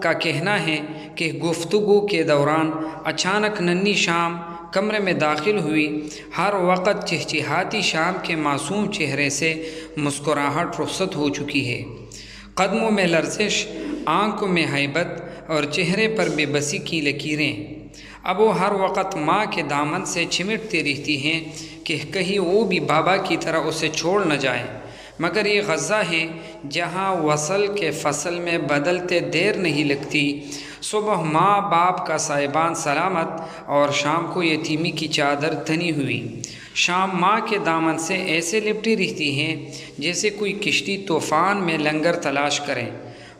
کا کہنا ہے کہ گفتگو کے دوران اچانک ننھی شام کمرے میں داخل ہوئی۔ ہر وقت چہچہاتی شام کے معصوم چہرے سے مسکراہٹ رخصت ہو چکی ہے۔ قدموں میں لرزش، آنکھوں میں ہیبت اور چہرے پر بے بسی کی لکیریں۔ اب وہ ہر وقت ماں کے دامن سے چمٹتی رہتی ہیں کہ کہیں وہ بھی بابا کی طرح اسے چھوڑ نہ جائے۔ مگر یہ غزہ ہے جہاں وصل کے فصل میں بدلتے دیر نہیں لگتی۔ صبح ماں باپ کا سائبان سلامت اور شام کو یتیمی کی چادر تنی ہوئی۔ شام ماں کے دامن سے ایسے لپٹی رہتی ہیں جیسے کوئی کشتی طوفان میں لنگر تلاش کرے۔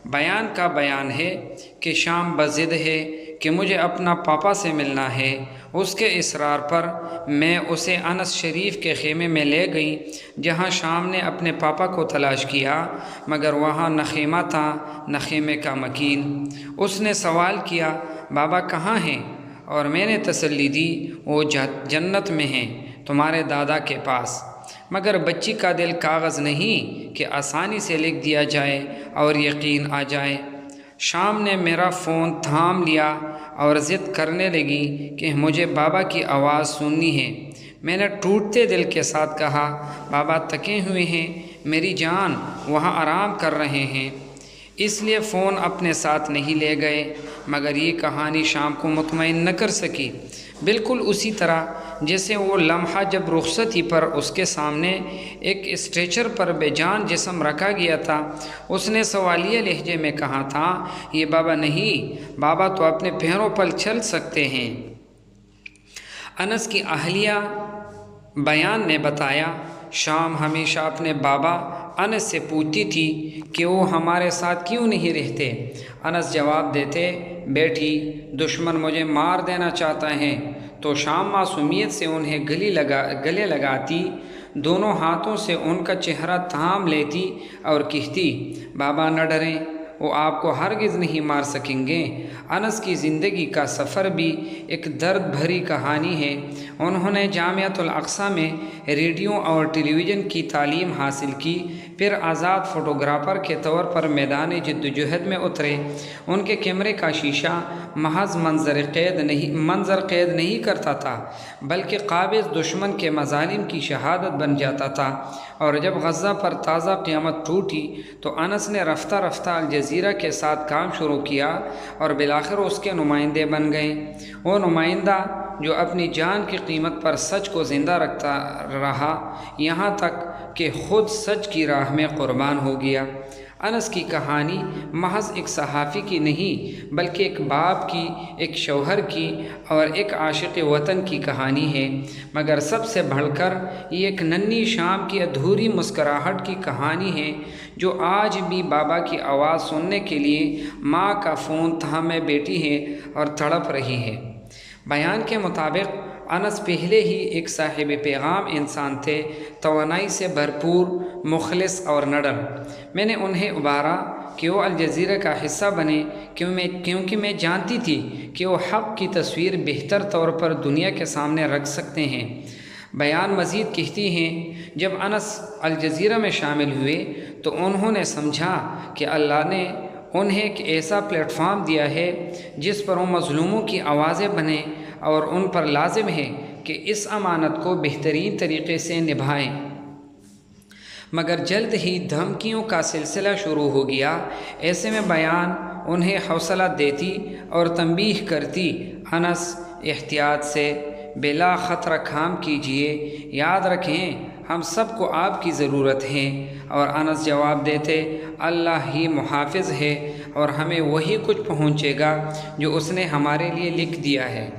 بیان کا بیان ہے کہ شام بضد ہے کہ مجھے اپنا پاپا سے ملنا ہے۔ اس کے اصرار پر میں اسے انس شریف کے خیمے میں لے گئی جہاں شام نے اپنے پاپا کو تلاش کیا، مگر وہاں نہ خیمہ تھا نہ خیمے کا مکین۔ اس نے سوال کیا، بابا کہاں ہیں؟ اور میں نے تسلی دی، وہ جنت میں ہیں، تمہارے دادا کے پاس۔ مگر بچی کا دل کاغذ نہیں کہ آسانی سے لکھ دیا جائے اور یقین آ جائے۔ شام نے میرا فون تھام لیا اور ضد کرنے لگی کہ مجھے بابا کی آواز سننی ہے۔ میں نے ٹوٹتے دل کے ساتھ کہا، بابا تکے ہوئے ہیں میری جان، وہاں آرام کر رہے ہیں، اس لیے فون اپنے ساتھ نہیں لے گئے۔ مگر یہ کہانی شام کو مطمئن نہ کر سکی، بالکل اسی طرح جیسے وہ لمحہ جب رخصتی پر اس کے سامنے ایک اسٹریچر پر بے جان جسم رکھا گیا تھا۔ اس نے سوالیہ لہجے میں کہا تھا، یہ بابا نہیں، بابا تو اپنے پیروں پر چل سکتے ہیں۔ انس کی اہلیہ بیان نے بتایا، شام ہمیشہ اپنے بابا انس سے پوچھتی تھی کہ وہ ہمارے ساتھ کیوں نہیں رہتے۔ انس جواب دیتے، بیٹی دشمن مجھے مار دینا چاہتا ہے، تو شام معصومیت سے انہیں گلے لگاتی، دونوں ہاتھوں سے ان کا چہرہ تھام لیتی اور کہتی، بابا نہ ڈریں، وہ آپ کو ہرگز نہیں مار سکیں گے۔ انس کی زندگی کا سفر بھی ایک درد بھری کہانی ہے۔ انہوں نے جامعۃ الاقصیٰ میں ریڈیو اور ٹیلی ویژن کی تعلیم حاصل کی، پھر آزاد فوٹوگرافر کے طور پر میدان جدوجہد میں اترے۔ ان کے کیمرے کا شیشہ محض منظر قید نہیں کرتا تھا، بلکہ قابض دشمن کے مظالم کی شہادت بن جاتا تھا۔ اور جب غزہ پر تازہ قیامت ٹوٹی تو انس نے رفتہ رفتہ الجزیرہ کے ساتھ کام شروع کیا اور بالآخر اس کے نمائندے بن گئے۔ وہ نمائندہ جو اپنی جان کی قیمت پر سچ کو زندہ رکھتا رہا، یہاں تک کہ خود سچ کی راہ میں قربان ہو گیا۔ انس کی کہانی محض ایک صحافی کی نہیں، بلکہ ایک باپ کی، ایک شوہر کی اور ایک عاشق وطن کی کہانی ہے۔ مگر سب سے بڑھ کر یہ ایک ننھی شام کی ادھوری مسکراہٹ کی کہانی ہے جو آج بھی بابا کی آواز سننے کے لیے ماں کا فون تھامے بیٹھی ہے اور تڑپ رہی ہے۔ بیان کے مطابق انس پہلے ہی ایک صاحب پیغام انسان تھے، توانائی سے بھرپور، مخلص اور نڈر۔ میں نے انہیں ابھارا کہ وہ الجزیرہ کا حصہ بنے کیونکہ میں جانتی تھی کہ وہ حق کی تصویر بہتر طور پر دنیا کے سامنے رکھ سکتے ہیں۔ بیان مزید کہتی ہیں، جب انس الجزیرہ میں شامل ہوئے تو انہوں نے سمجھا کہ اللہ نے انہیں ایک ایسا پلیٹ فارم دیا ہے جس پر وہ مظلوموں کی آوازیں بنیں، اور ان پر لازم ہے کہ اس امانت کو بہترین طریقے سے نبھائیں۔ مگر جلد ہی دھمکیوں کا سلسلہ شروع ہو گیا۔ ایسے میں بیان انہیں حوصلہ دیتی اور تنبیہ کرتی، انس احتیاط سے، بلا خطرہ کام کیجیے، یاد رکھیں ہم سب کو آپ کی ضرورت ہے۔ اور انس جواب دیتے، اللہ ہی محافظ ہے اور ہمیں وہی کچھ پہنچے گا جو اس نے ہمارے لیے لکھ دیا ہے۔